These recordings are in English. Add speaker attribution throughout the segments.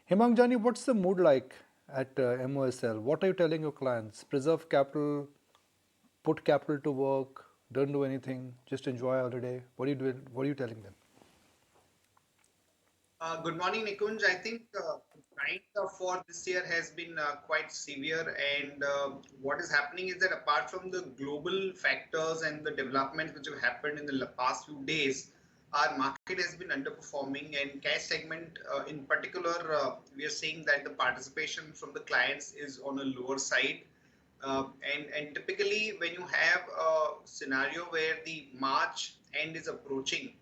Speaker 1: Hemang Jani, what's the mood like at MOSL? What are you telling your clients? Preserve capital, put capital to work, don't do anything, just enjoy holiday. What are you doing? What are you telling them?
Speaker 2: Good morning, Nikunj. I think grind for this year has been quite severe, and what is happening is that apart from the global factors and the developments which have happened in the past few days, our market has been underperforming, and cash segment in particular, we are seeing that the participation from the clients is on a lower side. And typically, when you have a scenario where the March end is approaching,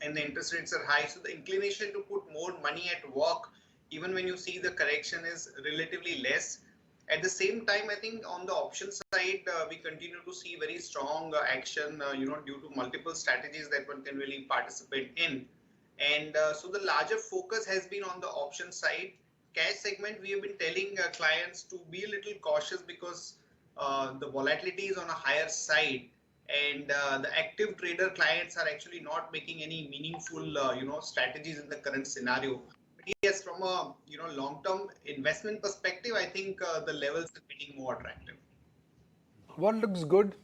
Speaker 2: and the interest rates are high, so the inclination to put more money at work, even when you see the correction, is relatively less. At the same time, I think on the option side, we continue to see very strong action, due to multiple strategies that one can really participate in. And so the larger focus has been on the option side. Cash segment, we have been telling clients to be a little cautious because the volatility is on a higher side, and the active trader clients are actually not making any meaningful strategies in the current scenario. But yes, from a long term investment perspective, I think the levels are getting more attractive.
Speaker 1: What looks good,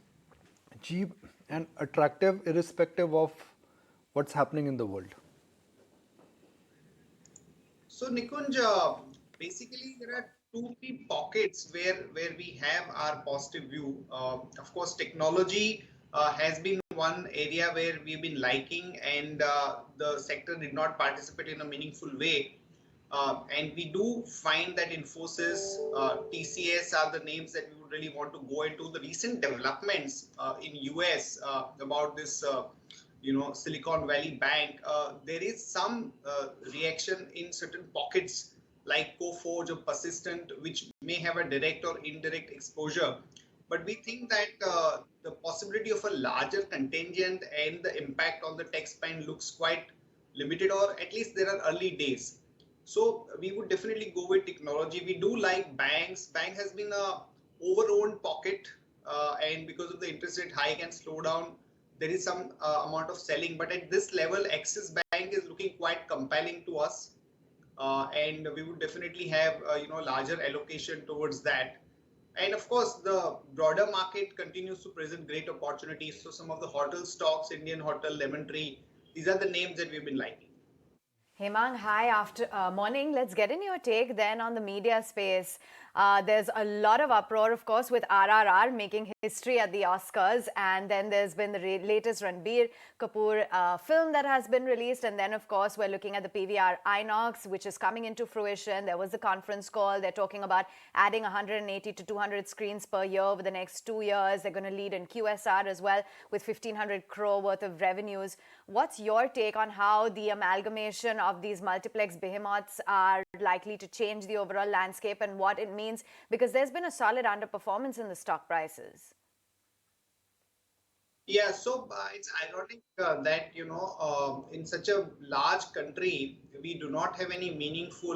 Speaker 1: cheap, and attractive irrespective of what's happening in the world?
Speaker 2: So Nikunj, basically there are two, three pockets where we have our positive view. Of course, technology has been one area where we've been liking, and the sector did not participate in a meaningful way. And we do find that Infosys, TCS are the names that we would really want to go into. The recent developments in US about this Silicon Valley Bank, there is some reaction in certain pockets like Coforge or Persistent, which may have a direct or indirect exposure. But we think that the possibility of a larger contingent and the impact on the tech spend looks quite limited, or at least there are early days. So we would definitely go with technology. We do like banks. Bank has been a over-owned pocket, and because of the interest rate hike and slowdown, there is some amount of selling. But at this level, Axis Bank is looking quite compelling to us, and we would definitely have larger allocation towards that. And of course, the broader market continues to present great opportunities. So some of the hotel stocks, Indian Hotel, Lemon Tree, these are the names that we've been liking.
Speaker 3: Hemang, hi. After morning, let's get in your take then on the media space. There's a lot of uproar, of course, with RRR making history at the Oscars, and then there's been the latest Ranbir Kapoor film that has been released, and then, of course, we're looking at the PVR-Inox, which is coming into fruition. There was a conference call. They're talking about adding 180 to 200 screens per year over the next 2 years. They're going to lead in QSR as well with 1,500 crore worth of revenues. What's your take on how the amalgamation of these multiplex behemoths are likely to change the overall landscape and what it means? Because there's been a solid underperformance in the stock prices.
Speaker 2: Yeah, so it's ironic that in such a large country, we do not have any meaningful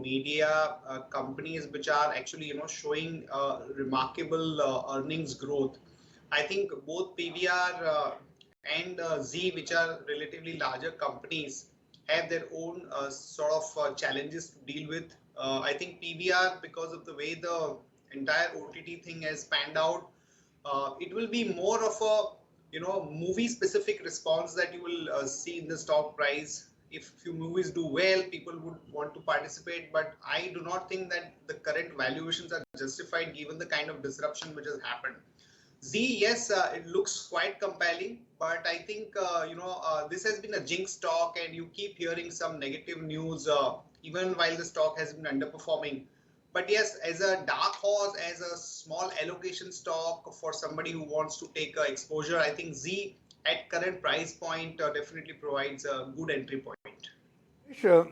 Speaker 2: media companies which are actually showing remarkable earnings growth. I think both PVR and Z, which are relatively larger companies, have their own sort of challenges to deal with. I think PVR, because of the way the entire OTT thing has panned out, it will be more of a movie specific response that you will see in the stock price. If few movies do well, people would want to participate, but I do not think that the current valuations are justified given the kind of disruption which has happened. Z, yes, it looks quite compelling, but I think this has been a jinx stock, and you keep hearing some negative news even while the stock has been underperforming. But yes, as a dark horse, as a small allocation stock for somebody who wants to take exposure, I think Z at current price point definitely provides a good entry point.
Speaker 1: Sure.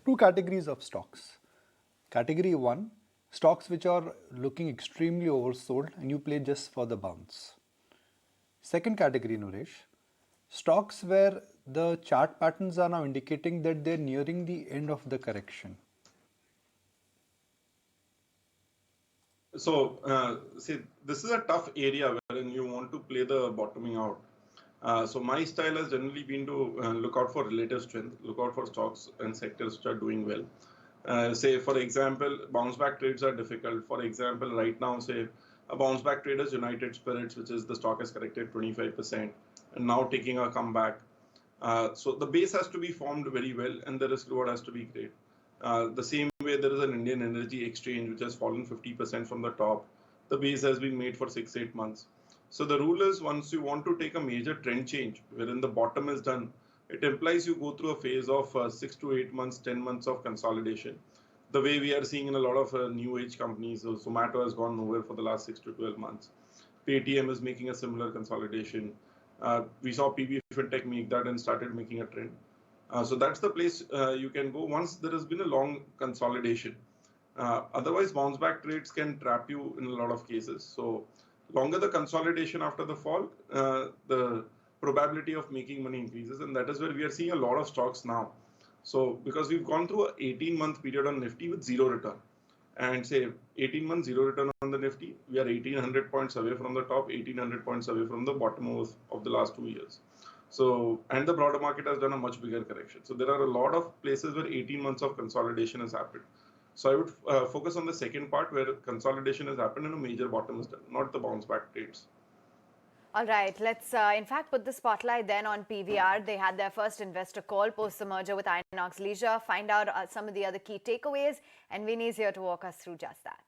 Speaker 1: Two categories of stocks. Category one, stocks which are looking extremely oversold and you play just for the bounce. Second category, Nuresh, stocks where the chart patterns are now indicating that they're nearing the end of the correction.
Speaker 4: So, see, this is a tough area wherein you want to play the bottoming out. So my style has generally been to look out for relative strength, look out for stocks and sectors which are doing well. Say, for example, bounce back trades are difficult. For example, right now, say, a bounce back trade is United Spirits, which is the stock has corrected 25% and now taking a comeback. So the base has to be formed very well and the risk reward has to be great. The same way there is an Indian energy exchange which has fallen 50% from the top. The base has been made for 6-8 months. So the rule is, once you want to take a major trend change wherein the bottom is done, it implies you go through a phase of 6 to 8 months, 10 months of consolidation. The way we are seeing in a lot of new age companies, so Zomato has gone nowhere for the last 6 to 12 months. Paytm is making a similar consolidation. We saw PB FinTech make that and started making a trend. So that's the place you can go once there has been a long consolidation. Otherwise, bounce back trades can trap you in a lot of cases. So longer the consolidation after the fall, the probability of making money increases, and that is where we are seeing a lot of stocks now. So because we've gone through an 18-month period on Nifty with zero return, and say 18 months zero return on the Nifty, we are 1800 points away from the top, 1800 points away from the bottom of the last 2 years. So, and the broader market has done a much bigger correction. So there are a lot of places where 18 months of consolidation has happened. So I would focus on the second part where consolidation has happened and a major bottom is done, not the bounce back trades.
Speaker 3: All right, let's in fact put the spotlight then on PVR. They had their first investor call post the merger with Inox Leisure. Find out some of the other key takeaways, and Vinny is here to walk us through just that.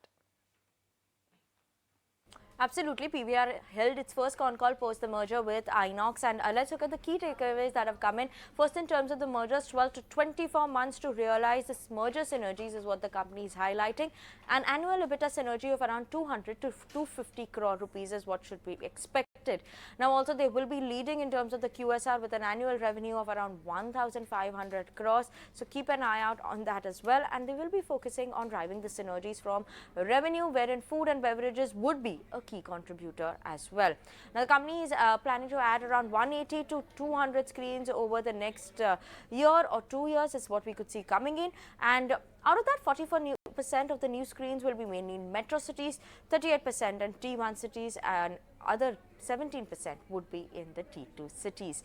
Speaker 5: Absolutely, PVR held its first con call post the merger with Inox, and let's look at the key takeaways that have come in. First, in terms of the mergers, 12 to 24 months to realize this merger synergies is what the company is highlighting. An annual EBITDA synergy of around 200 to 250 crore rupees is what should be expected. Now, also they will be leading in terms of the QSR with an annual revenue of around 1,500 crores. So keep an eye out on that as well, and they will be focusing on driving the synergies from revenue, wherein food and beverages would be a key contributor as well. Now, the company is planning to add around 180 to 200 screens over the next year or 2 years is what we could see coming in, and out of that, 44% of the new screens will be mainly in metro cities, 38% in T1 cities, and other 17% would be in the T2 cities.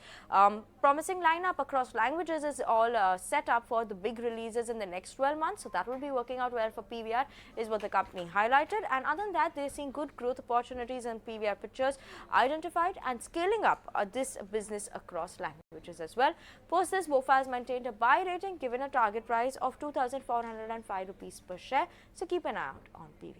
Speaker 5: Promising lineup across languages is all set up for the big releases in the next 12 months. So that will be working out well for PVR is what the company highlighted. And other than that, they're seeing good growth opportunities in PVR pictures identified and scaling up this business across languages as well. Post this, BofA has maintained a buy rating given a target price of 2,405 rupees per share. So keep an eye out on PVR.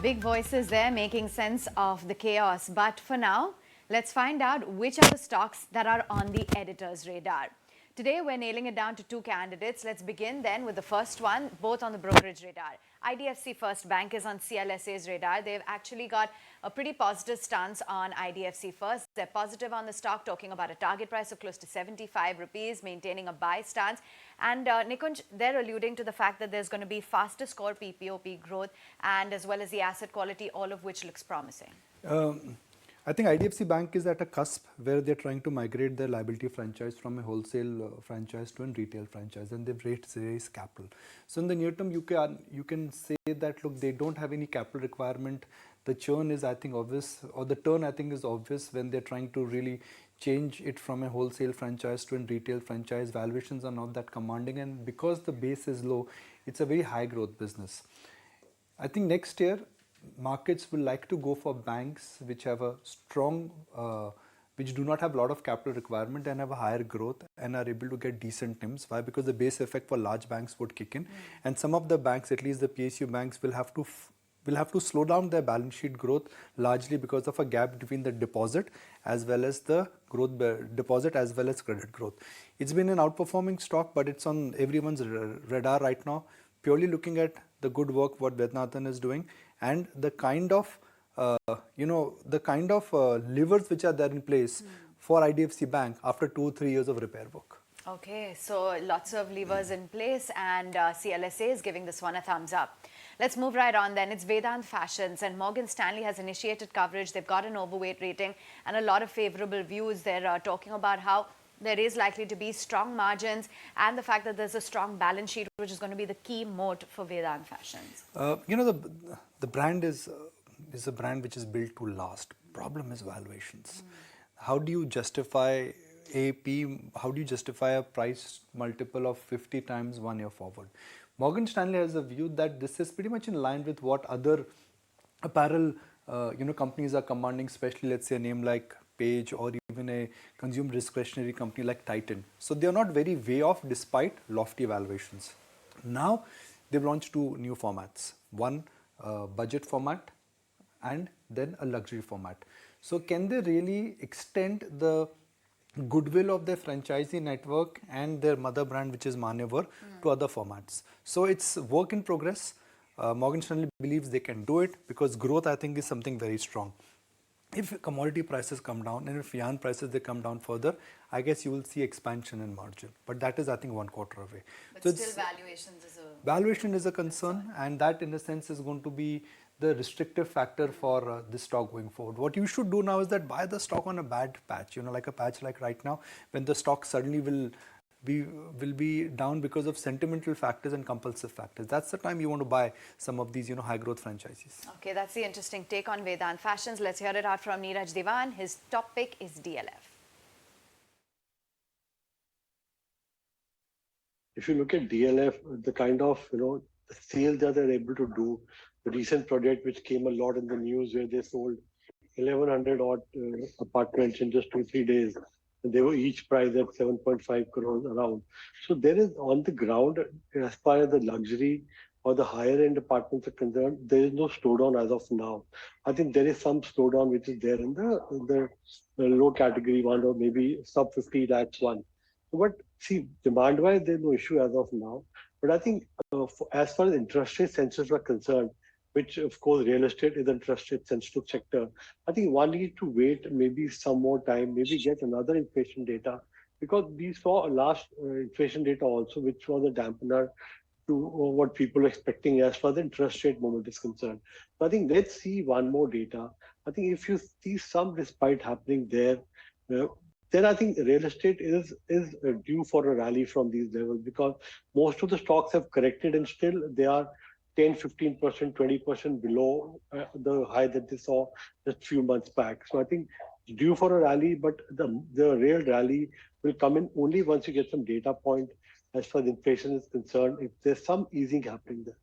Speaker 3: Big voices there making sense of the chaos. But for now, let's find out which are the stocks that are on the editor's radar. Today, we're nailing it down to two candidates. Let's begin then with the first one, both on the brokerage radar. IDFC First Bank is on CLSA's radar. They've actually got a pretty positive stance on IDFC First. They're positive on the stock, talking about a target price of close to 75 rupees, maintaining a buy stance. And Nikunj, they're alluding to the fact that there's going to be fastest core PPOP growth and as well as the asset quality, all of which looks promising.
Speaker 1: I think IDFC Bank is at a cusp where they're trying to migrate their liability franchise from a wholesale franchise to a retail franchise, and they've raised capital. So in the near term, you can say that, look, they don't have any capital requirement. The churn is, I think, obvious, or the turn, I think, is obvious when they're trying to really change it from a wholesale franchise to a retail franchise. Valuations are not that commanding, and because the base is low, it's a very high growth business. I think next year, markets will like to go for banks which have a strong, which do not have a lot of capital requirement and have a higher growth and are able to get decent NIMs. Why? Because the base effect for large banks would kick in, and some of the banks, at least the PSU banks, will have to slow down their balance sheet growth largely because of a gap between the deposit as well as the growth, deposit as well as credit growth. It's been an outperforming stock, but it's on everyone's radar right now purely looking at the good work what Vednathan is doing and the kind of levers which are there in place for IDFC Bank after 2-3 years of repair work.
Speaker 3: Okay, so lots of levers in place, and CLSA is giving this one a thumbs up. Let's move right on then. It's Vedant Fashions, and Morgan Stanley has initiated coverage. They've got an overweight rating and a lot of favorable views. They're talking about how there is likely to be strong margins and the fact that there's a strong balance sheet, which is going to be the key moat for Vedant Fashions.
Speaker 1: The brand is a brand which is built to last. Problem is valuations. How do you justify how do you justify a price multiple of 50 times 1 year forward? Morgan Stanley has a view that this is pretty much in line with what other apparel companies are commanding, especially let's say a name like Page or even a consumer discretionary company like Titan. So they are not very way off despite lofty valuations. Now they've launched 2 new formats, one budget format and then a luxury format. So can they really extend the goodwill of their franchisee network and their mother brand, which is Manyavar, to other formats? So it's work in progress. Morgan Stanley believes they can do it because growth, I think, is something very strong. If commodity prices come down and if yarn prices they come down further, I guess you will see expansion in margin. But that is, I think, 1 quarter away.
Speaker 3: But
Speaker 1: so
Speaker 3: still
Speaker 1: valuation is a concern, and that in a sense is going to be the restrictive factor for this stock going forward. What you should do now is that buy the stock on a bad patch, like a patch like right now, when the stock suddenly will be down because of sentimental factors and compulsive factors. That's the time you want to buy some of these high growth franchises.
Speaker 3: Okay, that's the interesting take on Vedant Fashions. Let's hear it out from Neeraj Diwan. His top pick is DLF.
Speaker 6: If you look at DLF, the kind of the sales that they're able to do, the recent project which came a lot in the news where they sold 1100 odd apartments in just 2-3 days. And they were each priced at 7.5 crores around. So there is on the ground, as far as the luxury or the higher end apartments are concerned, there is no slowdown as of now. I think there is some slowdown which is there in the low category one or maybe sub 50 lakhs one. But see, demand wise, there's no issue as of now. But I think as far as interest rate sensors are concerned, which of course real estate is an interest rate sensitive sector, I think one needs to wait maybe some more time, maybe get another inflation data, because we saw a last inflation data also, which was a dampener to what people are expecting as far as the interest rate movement is concerned. So I think let's see one more data. I think if you see some respite happening there, then I think real estate is due for a rally from these levels, because most of the stocks have corrected and still they are 10, 15%, 20% below the high that they saw just a few months back. So I think it's due for a rally, but the real rally will come in only once you get some data point as far as inflation is concerned, if there's some easing happening there.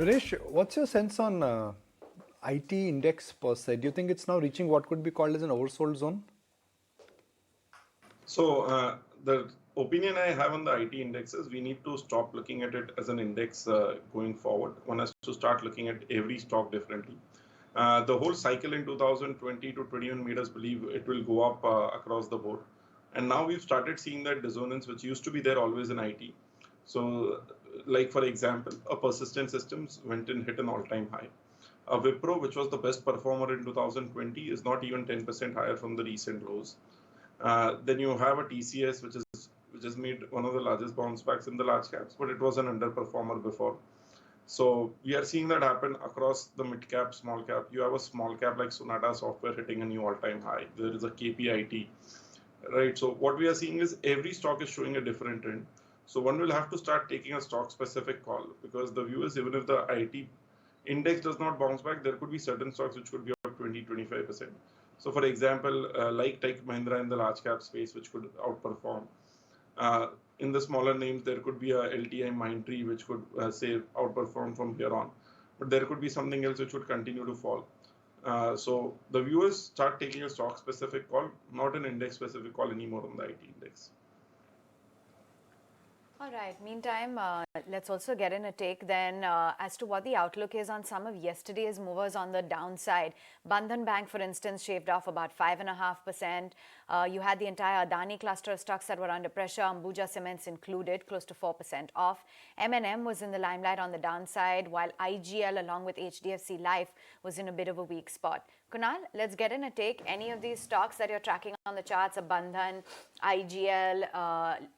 Speaker 1: Naresh, what's your sense on IT index per se? Do you think it's now reaching what could be called as an oversold zone?
Speaker 4: So the opinion I have on the IT index is we need to stop looking at it as an index going forward. One has to start looking at every stock differently. The whole cycle in 2020 to 21 made us believe it will go up across the board. And now we've started seeing that dissonance, which used to be there always in IT. So like, for example, a Persistent Systems went and hit an all-time high. A Wipro, which was the best performer in 2020, is not even 10% higher from the recent lows. Then you have a TCS, which has made one of the largest bounce backs in the large caps, but it was an underperformer before. So we are seeing that happen across the mid cap, small cap. You have a small cap like Sonata Software hitting a new all-time high. There is a KPIT, right? So what we are seeing is every stock is showing a different trend. So one will have to start taking a stock-specific call, because the view is even if the IT index does not bounce back, there could be certain stocks which could be up 20-25%. So, for example, like Tech Mahindra in the large cap space, which could outperform. Uh, in the smaller names, there could be a LTI Mindtree, which could say outperform from here on. But there could be something else which would continue to fall. So the viewers start taking a stock specific call, not an index specific call anymore on the IT index.
Speaker 3: All right. Meantime, let's also get in a take then as to what the outlook is on some of yesterday's movers on the downside. Bandhan Bank, for instance, shaved off about 5.5%. You had the entire Adani cluster of stocks that were under pressure, Ambuja Cements included, close to 4% off. M&M was in the limelight on the downside, while IGL, along with HDFC Life, was in a bit of a weak spot. Kunal, let's get in a take. Any of these stocks that you're tracking on the charts, Bandhan, IGL,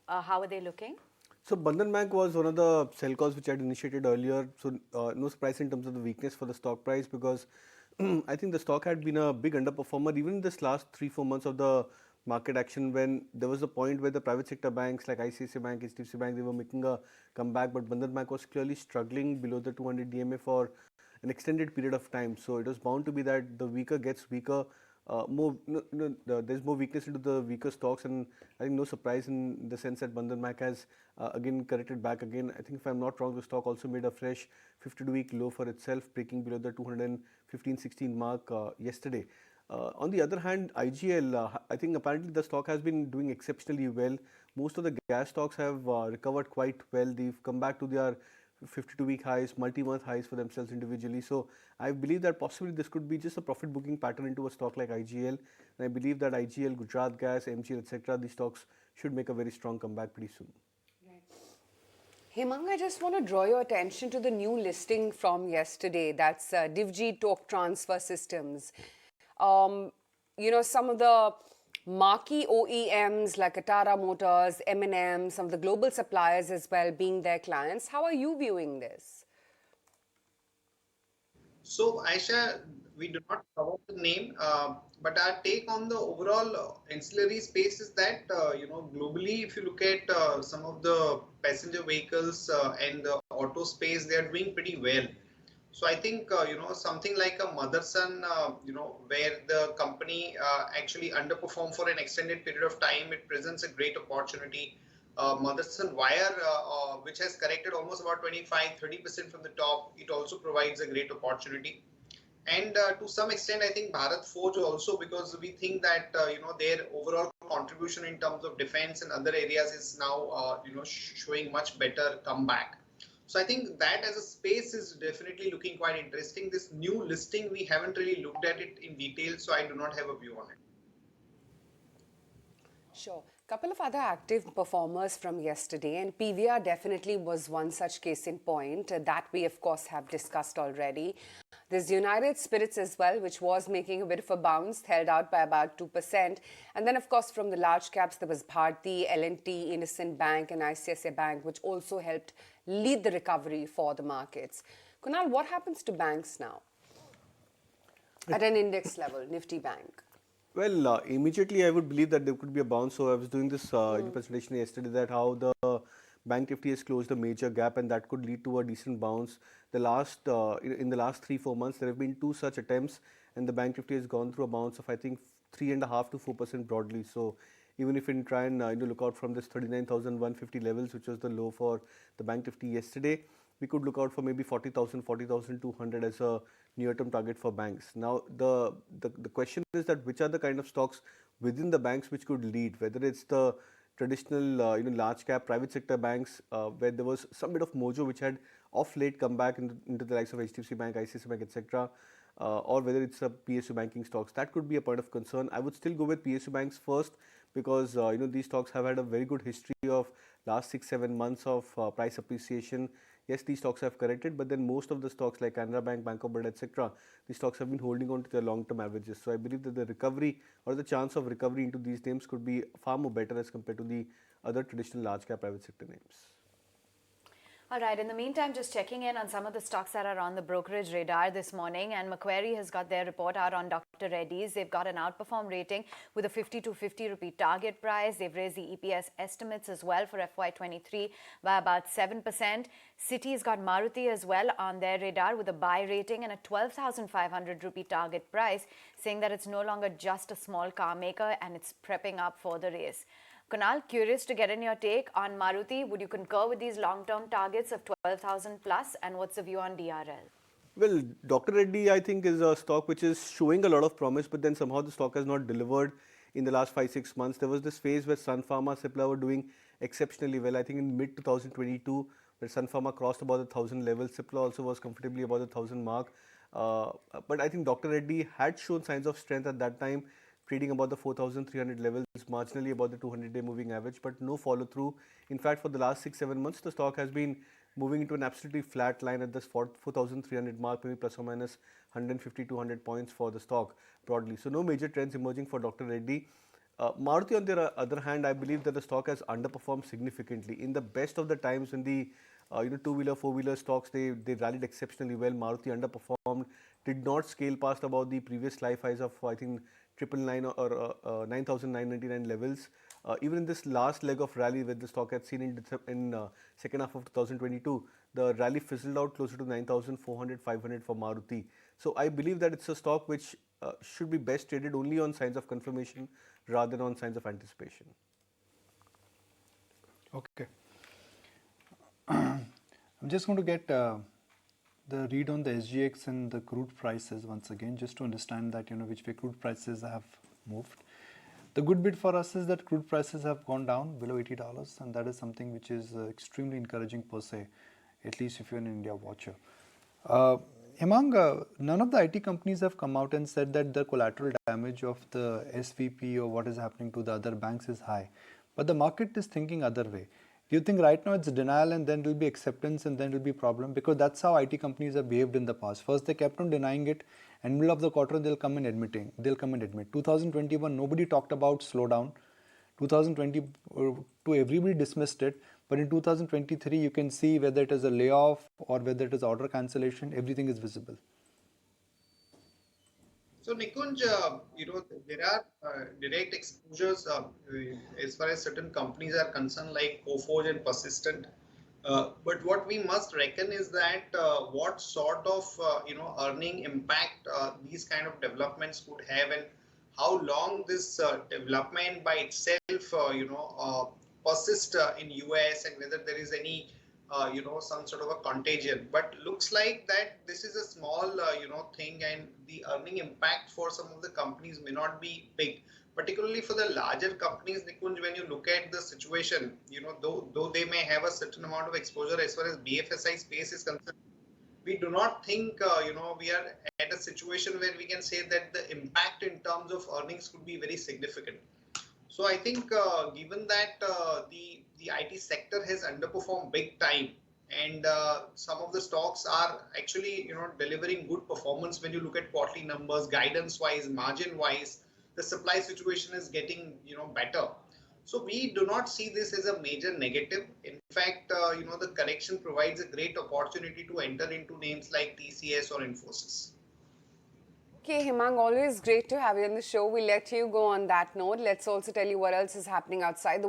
Speaker 3: how are they looking?
Speaker 7: So Bandhan Bank was one of the sell calls which I had initiated earlier. So no surprise in terms of the weakness for the stock price, because I think the stock had been a big underperformer even in this last 3-4 months of the market action, when there was a point where the private sector banks like ICICI Bank, HDFC Bank, they were making a comeback, but Bandhan Bank was clearly struggling below the 200 DMA for an extended period of time. So it was bound to be that the weaker gets weaker. There's more weakness into the weaker stocks, and I think no surprise in the sense that Bandhan Bank has again corrected back again. I think if I'm not wrong, the stock also made a fresh 52-week low for itself, breaking below the 215.16 mark yesterday. On the other hand, IGL, I think apparently the stock has been doing exceptionally well. Most of the gas stocks have recovered quite well. They've come back to their 52-week highs, multi-month highs for themselves individually. So I believe that possibly this could be just a profit booking pattern into a stock like IGL. And I believe that IGL, Gujarat Gas, MGL, etc., these stocks should make a very strong comeback pretty soon.
Speaker 8: Hemang, I just want to draw your attention to the new listing from yesterday. That's Divji Talk Transfer Systems. Some of the marquee OEMs like Tata Motors, M&M, some of the global suppliers as well being their clients. How are you viewing this?
Speaker 2: So, Aisha, we do not cover the name, but our take on the overall ancillary space is that, globally, if you look at some of the passenger vehicles and the auto space, they are doing pretty well. So I think, something like a Motherson, where the company actually underperformed for an extended period of time, it presents a great opportunity. Motherson Wire, which has corrected almost about 25-30% from the top, it also provides a great opportunity. And to some extent, I think Bharat Forge also, because we think that, their overall contribution in terms of defense and other areas is now, showing much better comeback. So I think that as a space is definitely looking quite interesting. This new listing, we haven't really looked at it in detail, so I do not have a view on it.
Speaker 8: Sure. Couple of other active performers from yesterday, and PVR definitely was one such case in point that we of course have discussed already. There's United Spirits as well, which was making a bit of a bounce, held out by about 2%. And then of course from the large caps, there was Bharti, L&T, Innocent Bank and ICICI Bank, which also helped lead the recovery for the markets. Kunal, what happens to banks now at an index level, Nifty Bank?
Speaker 7: Well, immediately I would believe that there could be a bounce. So I was doing this presentation yesterday, that how the Bank Nifty has closed a major gap, and that could lead to a decent bounce. In the last 3-4 months, there have been 2 such attempts, and the Bank Nifty has gone through a bounce of I think 3.5 to 4% broadly. So even if we try and look out from this 39,150 levels, which was the low for the Bank Nifty yesterday, we could look out for maybe 40,000, 40,200 as a near-term target for banks. Now, the question is that which are the kind of stocks within the banks which could lead, whether it's the traditional large cap private sector banks where there was some bit of mojo which had off late come back into the likes of HDFC Bank, ICICI Bank, etc., or whether it's a PSU banking stocks. That could be a point of concern. I would still go with PSU banks first, because these stocks have had a very good history of last 6-7 months of price appreciation. Yes, these stocks have corrected, but then most of the stocks like Canara Bank, Bank of Baroda, etc., these stocks have been holding on to their long-term averages. So I believe that the recovery or the chance of recovery into these names could be far more better as compared to the other traditional large-cap private sector names.
Speaker 3: All right. In the meantime, just checking in on some of the stocks that are on the brokerage radar this morning, and Macquarie has got their report out on Dr. Dr. Reddy's. They've got an outperform rating with a 50 to 50 rupee target price. They've raised the EPS estimates as well for FY23 by about 7%. Citi's got Maruti as well on their radar with a buy rating and a 12,500 rupee target price, saying that it's no longer just a small car maker and it's prepping up for the race. Kunal, curious to get in your take on Maruti. Would you concur with these long-term targets of 12,000 plus, and what's the view on DRL?
Speaker 7: Well, Dr. Reddy, I think, is a stock which is showing a lot of promise, but then somehow the stock has not delivered in the last 5-6 months. There was this phase where Sun Pharma, Cipla were doing exceptionally well. I think in mid 2022, where Sun Pharma crossed about the 1,000 level, Cipla also was comfortably above the 1,000 mark. But I think Dr. Reddy had shown signs of strength at that time, trading about the 4,300 levels, marginally above the 200-day moving average, but no follow through. In fact, for the last 6-7 months, the stock has been moving into an absolutely flat line at this 4,300 mark, maybe plus or minus 150 to 100 points for the stock broadly. So no major trends emerging for Dr. Reddy. Maruti, on the other hand, I believe that the stock has underperformed significantly. In the best of the times when the two-wheeler, four-wheeler stocks, they rallied exceptionally well. Maruti underperformed, did not scale past about the previous life highs of, I think, 999 or 9,999 levels. Even in this last leg of rally that the stock had seen in second half of 2022, the rally fizzled out closer to 9,400, 500 for Maruti. So I believe that it's a stock which should be best traded only on signs of confirmation rather than on signs of anticipation.
Speaker 1: Okay. I'm just going to get the read on the SGX and the crude prices once again, just to understand that, which way crude prices have moved. The good bit for us is that crude prices have gone down below $80, and that is something which is extremely encouraging per se, at least if you're an India watcher. Hemang, none of the IT companies have come out and said that the collateral damage of the SVP or what is happening to the other banks is high. But the market is thinking other way. Do you think right now it's denial and then there will be acceptance and then there will be problem? Because that's how IT companies have behaved in the past. First they kept on denying it, and middle of the quarter they'll come and admit. 2021, nobody talked about slowdown. 2022, everybody dismissed it. But in 2023, you can see whether it is a layoff or whether it is order cancellation, everything is visible.
Speaker 2: So Nikunj, there are direct exposures as far as certain companies are concerned, like Coforge and Persistent. But what we must reckon is that what sort of earning impact these kind of developments could have, and how long this development by itself persist in US, and whether there is any some sort of a contagion. But looks like that this is a small thing, and the earning impact for some of the companies may not be big, particularly for the larger companies. Nikunj, when you look at the situation, though they may have a certain amount of exposure as far as BFSI space is concerned, we do not think we are at a situation where we can say that the impact in terms of earnings could be very significant. So I think given that the IT sector has underperformed big time, and some of the stocks are actually delivering good performance when you look at quarterly numbers, guidance wise, margin wise, the supply situation is getting better. So we do not see this as a major negative. In fact, the correction provides a great opportunity to enter into names like TCS or Infosys.
Speaker 8: Okay, Hemang, always great to have you on the show. We'll let you go on that note. Let's also tell you what else is happening outside the